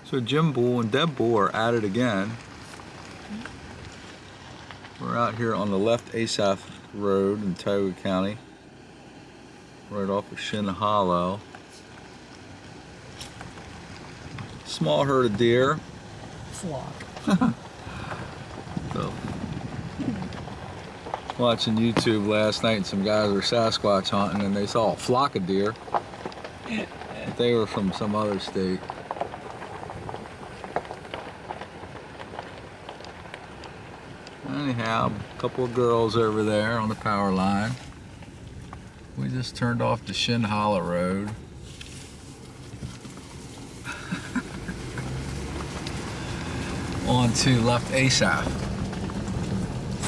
So Jim Bull and Deb Bull are at it again. We're out here on the left Asaph Road in Tioga County, right off of Shin Hollow. Small herd of deer. Flock. So, watching YouTube last night, and some guys were Sasquatch hunting, and they saw a flock of deer. But they were from some other state. Anyhow, a couple of girls over there on the power line. We just turned off the Shin Hollow Road. Onto left Asaph.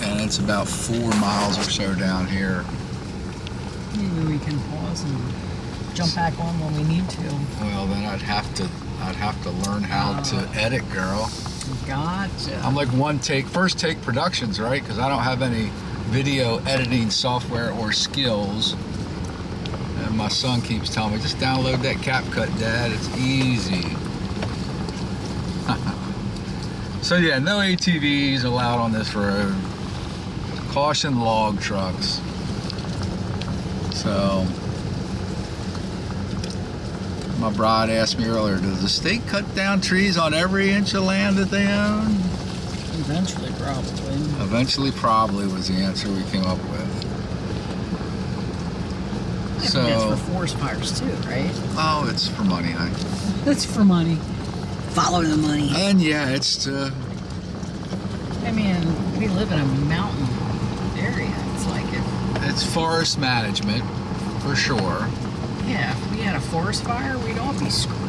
And it's about 4 miles or so down here. Maybe we can pause and jump back on when we need to. Well, then I'd have to learn how to edit, girl. Gotcha. I'm like first take productions, right? Because I don't have any video editing software or skills. And my son keeps telling me, just download that CapCut, Dad. It's easy. So yeah, no ATVs allowed on this road. Caution log trucks. So, my bride asked me earlier, does the state cut down trees on every inch of land that they own? Eventually, probably. Eventually, probably was the answer we came up with. I think that's for forest fires too, right? Oh, it's for money, honey. That's for money. Follow the money. And yeah, it's to... I mean, we live in a mountain area. It's like It's forest management, for sure. Yeah, if we had a forest fire, we'd all be screwed.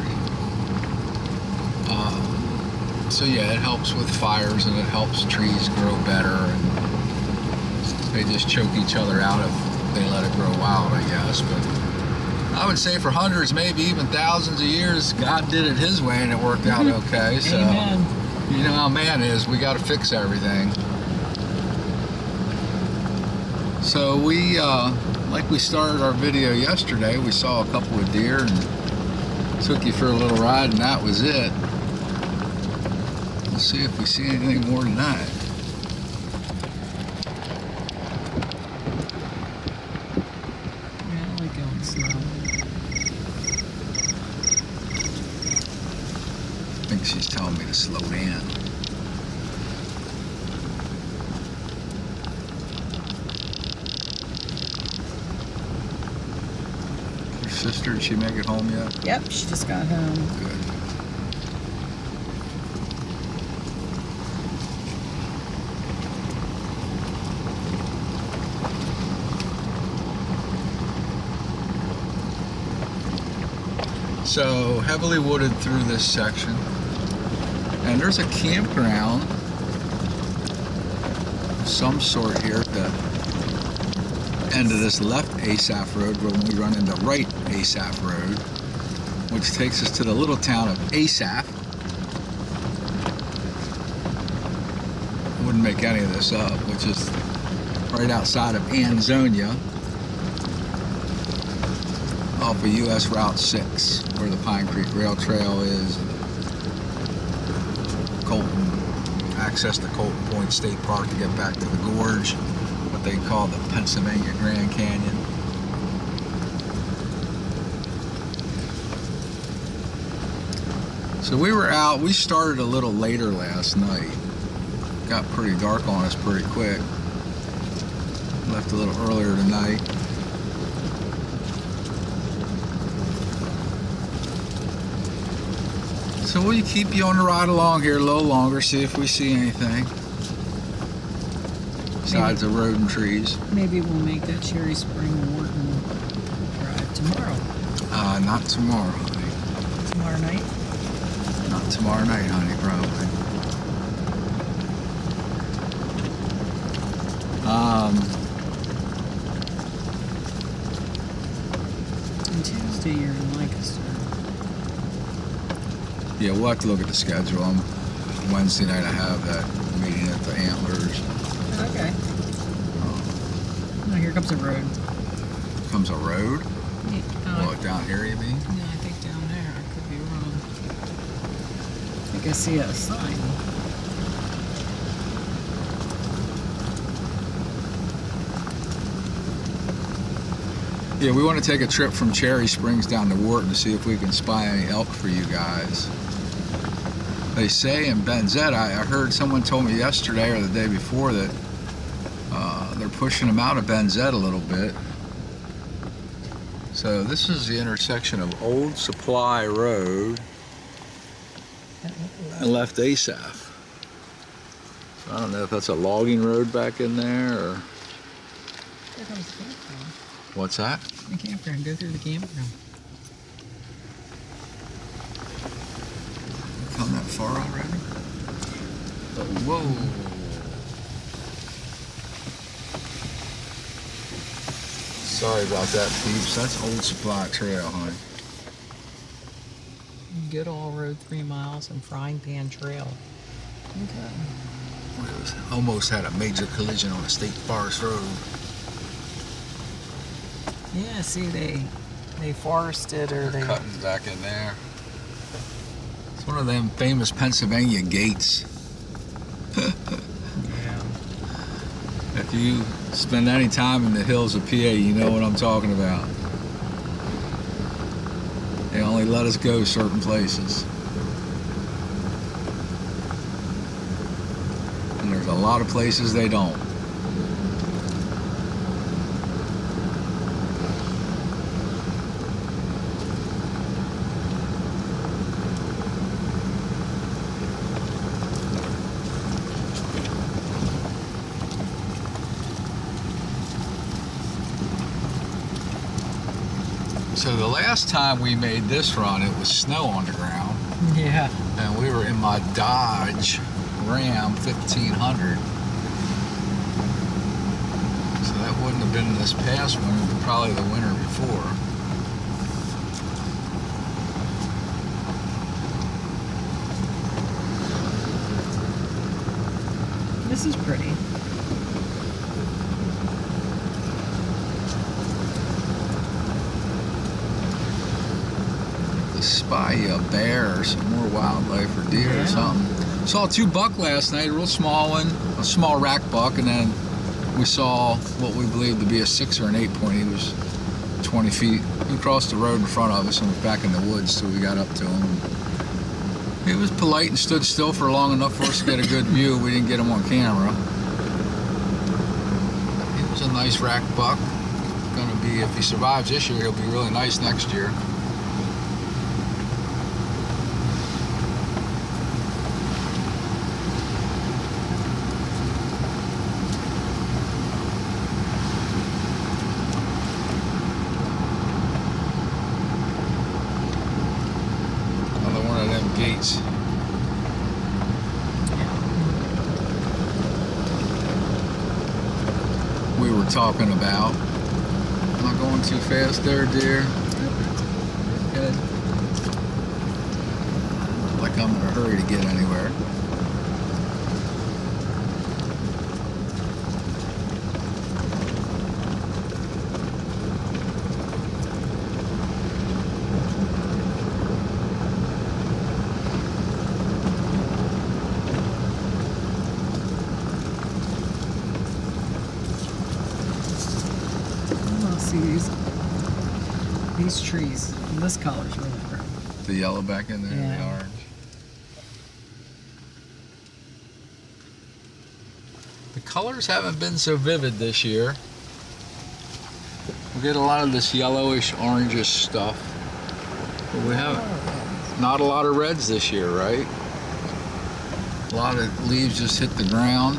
So yeah, it helps with fires and it helps trees grow better. And they just choke each other out if they let it grow wild, I guess. But I would say for hundreds, maybe even thousands of years, God did it His way and it worked out okay. So, Amen. you know how man is, we got to fix everything. So we, like we started our video yesterday, we saw a couple of deer and took you for a little ride, and that was it. We'll see if we see anything more tonight. Yeah, I like going slow. I think she's telling me to slow down. Your sister, did she make it home yet? Yep, she just got home. Good. So heavily wooded through this section, and there's a campground of some sort here at the end of this left Asaph Road when we run into right Asaph Road, which takes us to the little town of Asaph. I wouldn't make any of this up, which is right outside of Ansonia, off of US Route 6, where the Pine Creek Rail Trail is. Colton, access to Colton Point State Park to get back to the gorge, what they call the Pennsylvania Grand Canyon. So we were out, we started a little later last night. Got pretty dark on us pretty quick. Left a little earlier tonight. So we'll keep you on the ride along here a little longer, see if we see anything. Besides the road and trees. Maybe we'll make that Cherry Spring Wharton drive tomorrow. Not tomorrow, honey. Tomorrow night? Not tomorrow night, honey, probably. And Tuesday you're in Lancaster. Yeah, we'll have to look at the schedule. Wednesday night I have that meeting at the Antlers. Okay. Oh, here comes a road. Comes a road? Yeah, Oh, down here you mean? yeah, I think down there. I could be wrong. I see a sign. Yeah, we want to take a trip from Cherry Springs down to Wharton to see if we can spy any elk for you guys. They say in Benzett, I heard someone told me yesterday or the day before that they're pushing them out of Benzett a little bit. So this is the intersection of Old Supply Road and Left Asaph. So I don't know if that's a logging road back in there or There comes the campground. what's that? The campground. Go through the campground. Come that far already? Whoa. Sorry about that, peeps. That's Old Supply Trail, honey. Goodall Road 3 miles and Frying Pan Trail. Okay. We almost had a major collision on a state forest road. Yeah, see, they forested or they... Cutting back in there. It's one of them famous Pennsylvania gates. Yeah. If you spend any time in the hills of PA, you know what I'm talking about. They only let us go certain places. And there's a lot of places they don't. So the last time we made this run, it was snow on the ground, Yeah. and we were in my Dodge Ram 1500. So that wouldn't have been this past winter, but probably the winter before. This is pretty. To spy a bear or some more wildlife or deer Yeah. or something. Saw 2 buck last night, a real small one, a small rack buck, and then we saw what we believed to be a 6 or an 8 point. He was 20 feet. He crossed the road in front of us and was back in the woods, so we got up to him. He was polite and stood still for long enough for us to get a good view. We didn't get him on camera. He was a nice rack buck. Gonna be, if he survives this year, he'll be really nice next year. Another one of them gates. We were talking about. Am I going too fast there, dear? Good. Like I'm in a hurry to get anywhere. Oh, see these trees. This color's really pretty. The yellow back in there, and the Yeah. orange. The colors haven't been so vivid this year. We get a lot of this yellowish, orangish stuff. But we have not a lot of reds this year, right? A lot of leaves just hit the ground.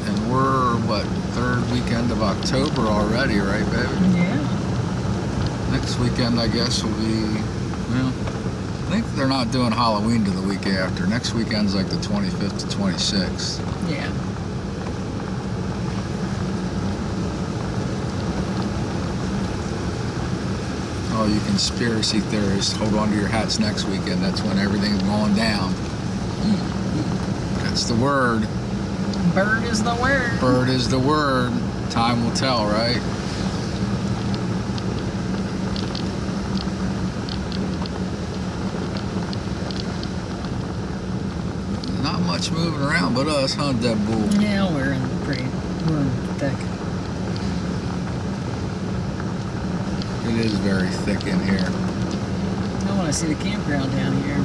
And we're, what, 3rd weekend of October already, right, baby? Yeah. Next weekend, I guess, will be, well, I think they're not doing Halloween to the week after. Next weekend's like the 25th to 26th. Yeah. all you conspiracy theorists, hold on to your hats next weekend. That's when everything's going down. That's the word. Bird is the word. Bird is the word. Time will tell, right? Not much moving around but us, huh, Deb Bull? Yeah, we're in thick. It is very thick in here. I want to see the campground down here.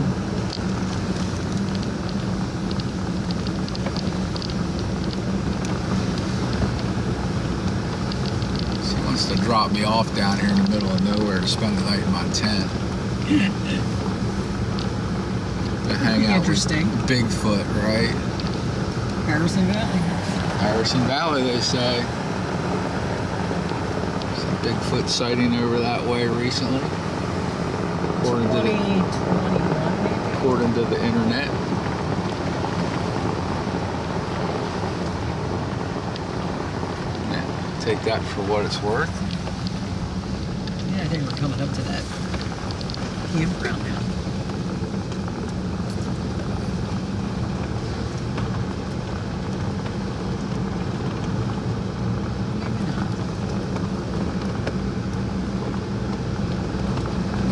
She wants to drop me off down here in the middle of nowhere to spend the night in my tent. To hang out Interesting. with Bigfoot, right? Harrison Valley. Harrison Valley, they say. Some Bigfoot sighting over that way recently. According to 2021 maybe? according to the internet. Yeah, take that for what it's worth. Yeah, I think we're coming up to that campground now.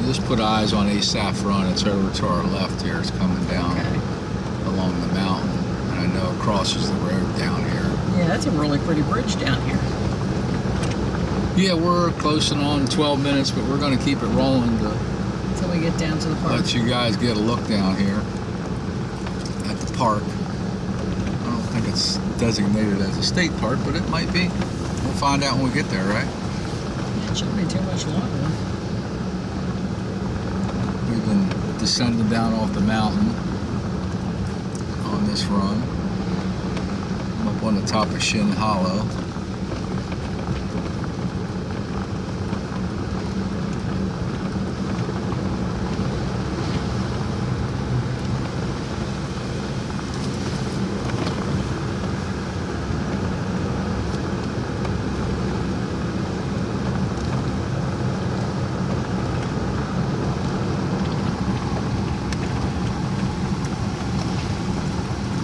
Just put eyes on Asaph Run. It's over to our left here. It's coming down Okay. along the mountain. And I know it crosses the road down here. Yeah, that's a really pretty bridge down here. Yeah, we're close and on 12 minutes, but we're going to keep it rolling to Until we get down to the park. let you guys get a look down here at the park. I don't think it's designated as a state park, but it might be. We'll find out when we get there, right? It shouldn't be too much longer. We've been descending down off the mountain on this run. I'm up on the top of Shin Hollow.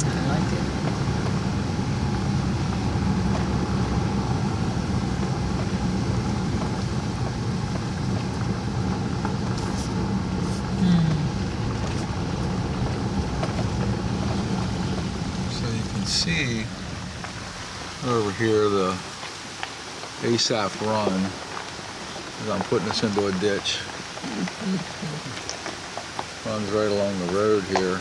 I like it. So you can see over here the Asaph Run as I'm putting this into a ditch. Runs right along the road here.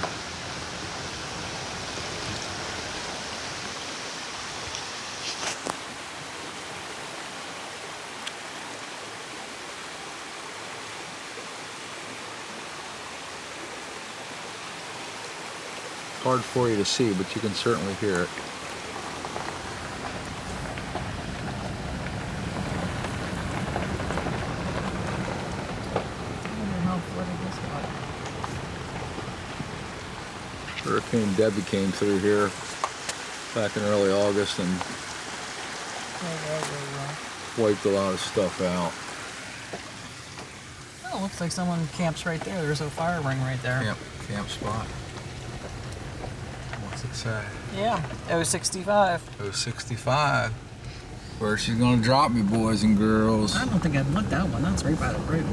Hard for you to see, but you can certainly hear it. I wonder how flooded this got. Hurricane Debbie came through here back in early August and wiped a lot of stuff out. Oh, looks like someone camps right there. There's a fire ring right there. Camp spot. What's it say? Yeah, 065. 065. Where she's gonna drop me, boys and girls. I don't think I'd want that one. That's right by the road.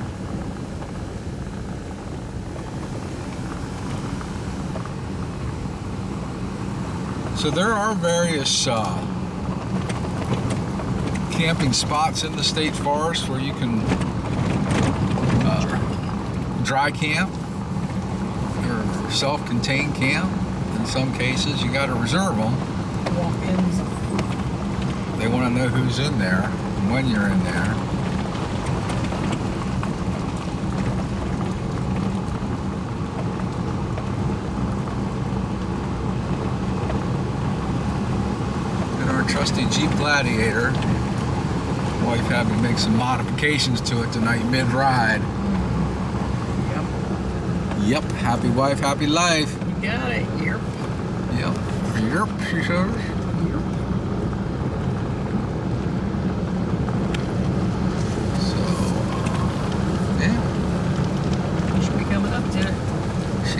So there are various camping spots in the state forest where you can dry camp or self-contained camp. In some cases, you got to reserve them. Walk-ins. They want to know who's in there and when you're in there. And our trusty Jeep Gladiator, wife had to make some modifications to it tonight mid-ride. Yep. Yep, happy wife, happy life. You got it. Yep. Yep, yep, she says.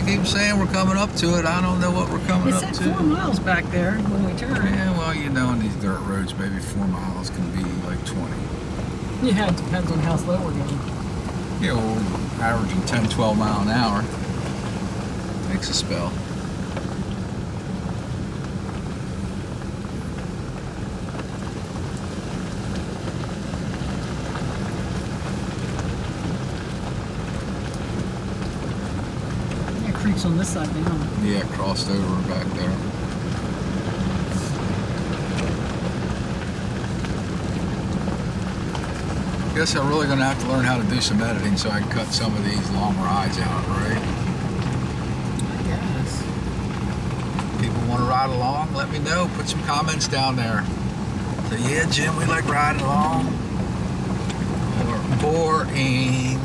keep saying we're coming up to it. I don't know what we're coming It up said to. 4 miles back there when we turned. Yeah, well, you know, on these dirt roads, maybe 4 miles can be like 20. Yeah, it depends on how slow we're going. You know, we're averaging 10, 12 mile an hour. Makes a spell. Yeah, creek's on this side now. Yeah, crossed over back there. Guess I'm really going to have to learn how to do some editing so I can cut some of these long rides out, right? I guess. People want to ride along, let me know. Put some comments down there. So, yeah, Jim, we like riding along. Or boring.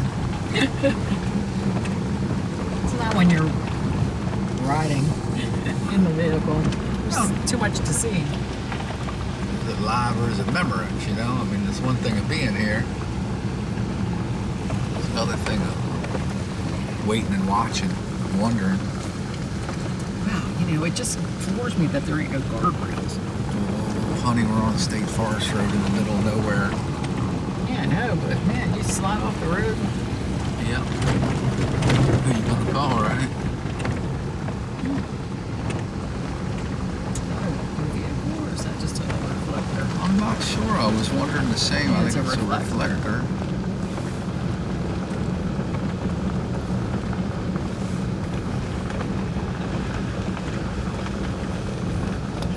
It's not when you're riding in the vehicle. There's too much to see. Is it live or is it memories, you know? I mean, there's one thing of being here. There's another thing of waiting and watching, and wondering. Wow, you know, it just floors me that there ain't no guardrails. Oh, honey, we're on a state forest road in the middle of nowhere. Yeah, I know, but man, you slide off the road. Yep. Who you gonna call, right? Or is that just a reflector? I'm not sure. I was wondering the same. Yeah, I it's think a it's a reflector.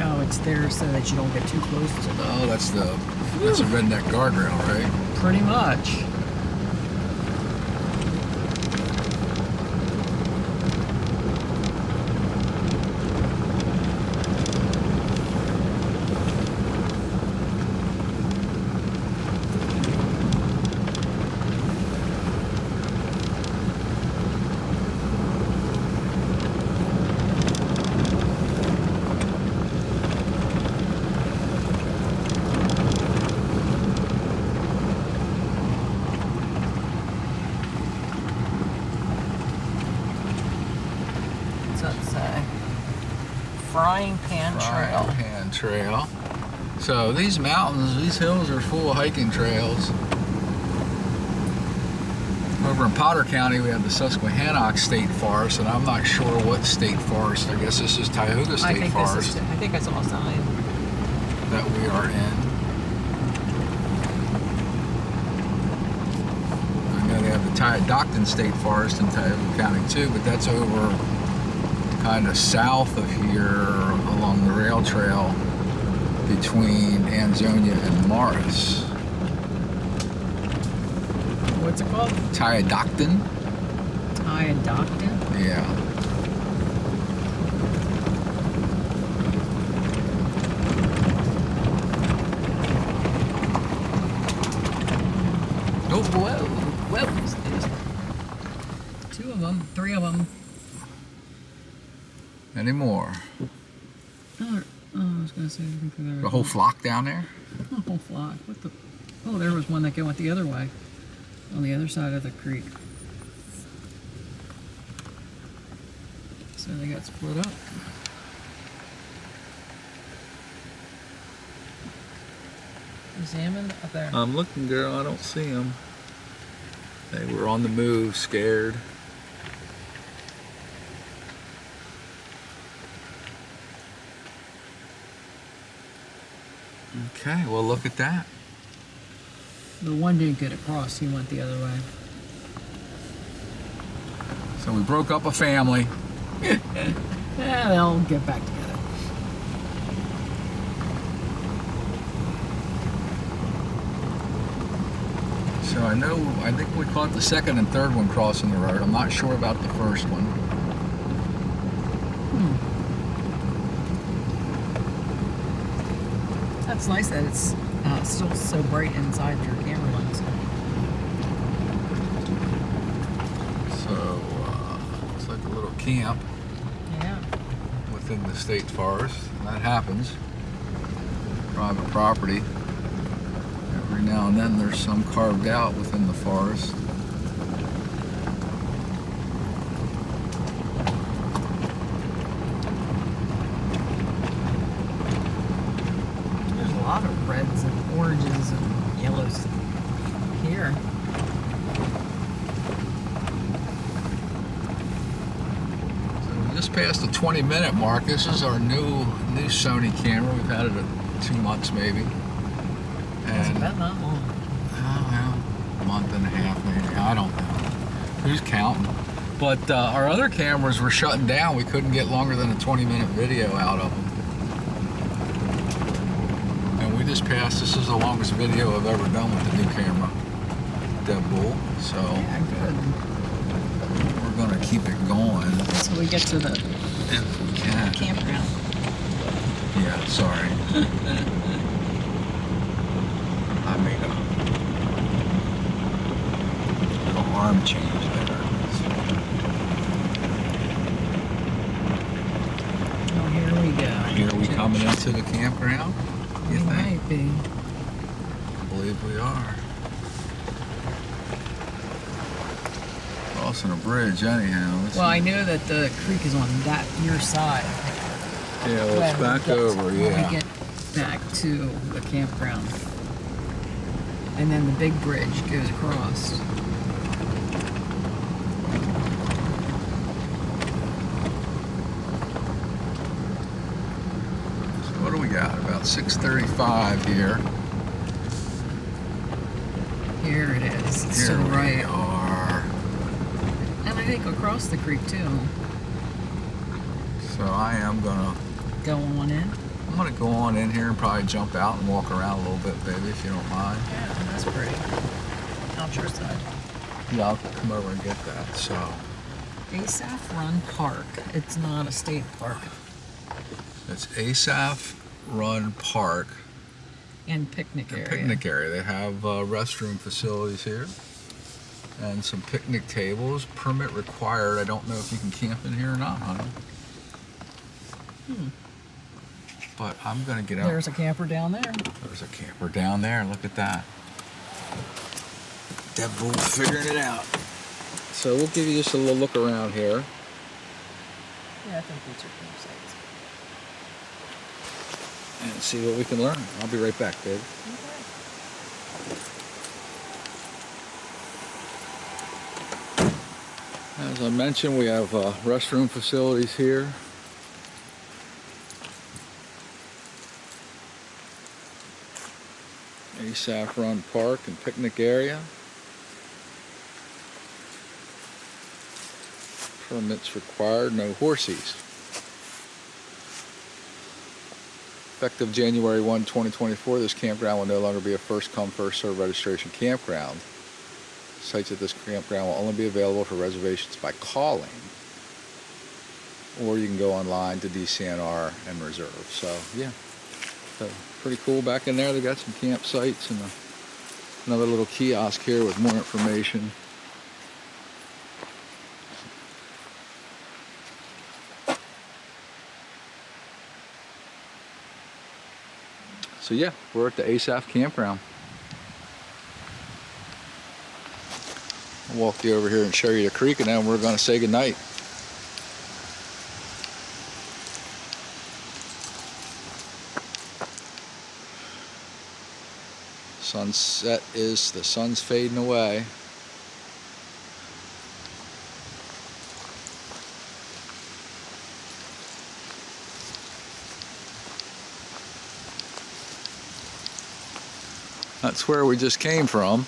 Oh, it's there so that you don't get too close to the. Oh, that's a redneck guardrail, right? Pretty much. What's that say? Frying Pan Trail. Frying Pan Trail. So these mountains, these hills are full of hiking trails. Over in Potter County, we have the Susquehannock State Forest, and I'm not sure what state forest. I guess this is Tioga State Forest I think I saw a sign. that we are in. I know they have the Tioga State Forest in Tioga County too, but that's over kind of south of here along the rail trail between Ansonia and Morris. What's it called? Tiadocton? Tiadocton? Yeah. Oh, whoa. There's 2 of them, 3 of them. Any more? Oh, I was going to say. The whole flock down there? The whole flock. What the? Oh, there was one that went the other way. On the other side of the creek. So they got split up. Examine up there. I'm looking, girl. I don't see them. They were on the move, scared. Okay, well, look at that. The one didn't get across. He went the other way. So we broke up a family. Yeah, they'll get back together. So I think we caught the second and third one crossing the road. I'm not sure about the first one. That's nice that it's still so bright inside your camera lens. So, looks like a little camp Yeah. within the state forest. That happens. Private property. Every now and then there's some carved out within the forest. oranges and yellows here. So we just passed the 20-minute mark. This is our new Sony camera. We've had it 2 months maybe. It's And about not long. oh, well, a month and a half maybe. I don't know. Who's counting? But our other cameras were shutting down. We couldn't get longer than a 20-minute video out of them. And we just passed. This is the longest video I've ever done with the new camera, Deadpool. So Yeah, good. we're gonna keep it going So we get to the if we can. campground. Yeah, sorry. I made a little arm change there. Oh, here we go. Here we coming into the campground? We You think? might be. I believe we are. Crossing a bridge anyhow. Well, I know that the creek is on your side. Yeah, well, it's back over, When yeah. we get back to the campground. And then the big bridge goes across. So what do we got? About 6:35 here. Here it is. It's Here to the we right. are. And I think across the creek too. So I am gonna Go on in. I'm gonna go on in here and probably jump out and walk around a little bit, baby, if you don't mind. Yeah, that's pretty. Out your side. Yeah, I'll come over and get that. So Asaph Run Park. It's not a state park. it's Asaph Run Park, And picnic a area. picnic area. They have restroom facilities here and some picnic tables. Permit required. I don't know if you can camp in here or not, honey. But I'm gonna get out. There's a camper down there. There's a camper down there. Look at that. Deadpool figuring it out. So we'll give you just a little look around here. Yeah, I think these are campsites. And see what we can learn. I'll be right back, babe. As I mentioned, we have restroom facilities here. Asaph Run Park and picnic area. Permits required, no horsies. Effective January 1, 2024, this campground will no longer be a first come, first served registration campground. Sites at this campground will only be available for reservations by calling, or you can go online to DCNR and reserve. So, yeah, so pretty cool back in there. They got some campsites and another little kiosk here with more information. So yeah, we're at the Asaph campground. I'll walk you over here and show you the creek, and then we're going to say goodnight. Sunset is, the sun's fading away. That's where we just came from.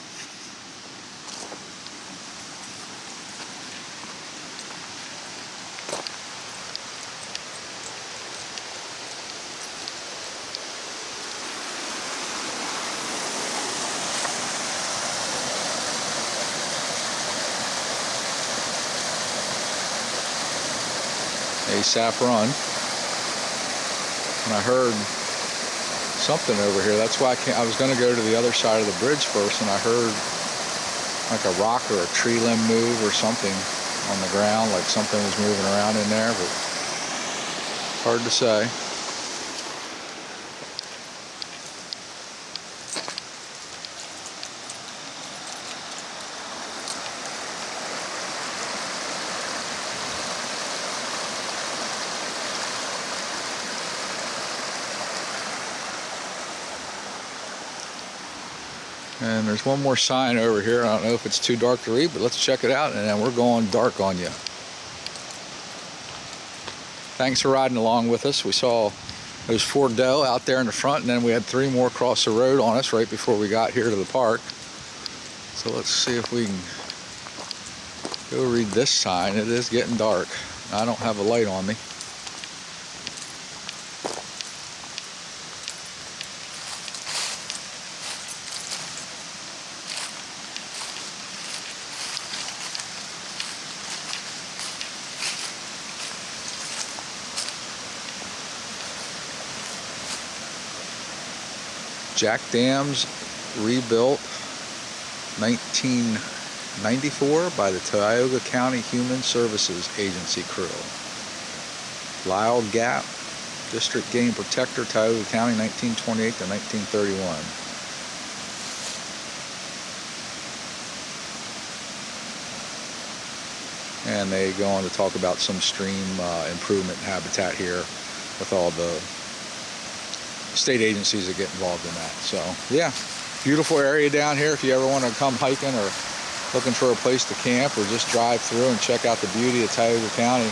Asaph Run. And I heard something over here. That's why I was going to go to the other side of the bridge first, and I heard like a rock or a tree limb move or something on the ground, like something was moving around in there, but hard to say. And there's one more sign over here. I don't know if it's too dark to read, but let's check it out, and then we're going dark on you. Thanks for riding along with us. We saw those 4 doe out there in the front, and then we had 3 more cross the road on us right before we got here to the park. So let's see if we can go read this sign. It is getting dark. I don't have a light on me. Jack Dams rebuilt 1994 by the Tioga County Human Services Agency crew. Lyle Gap, District Game Protector, Tioga County, 1928 to 1931. And they go on to talk about some stream improvement habitat here with all the state agencies that get involved in that. So yeah, beautiful area down here if you ever want to come hiking or looking for a place to camp or just drive through and check out the beauty of Tioga County.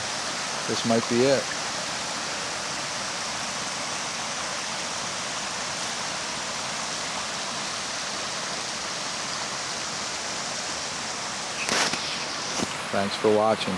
This might be it. Thanks for watching.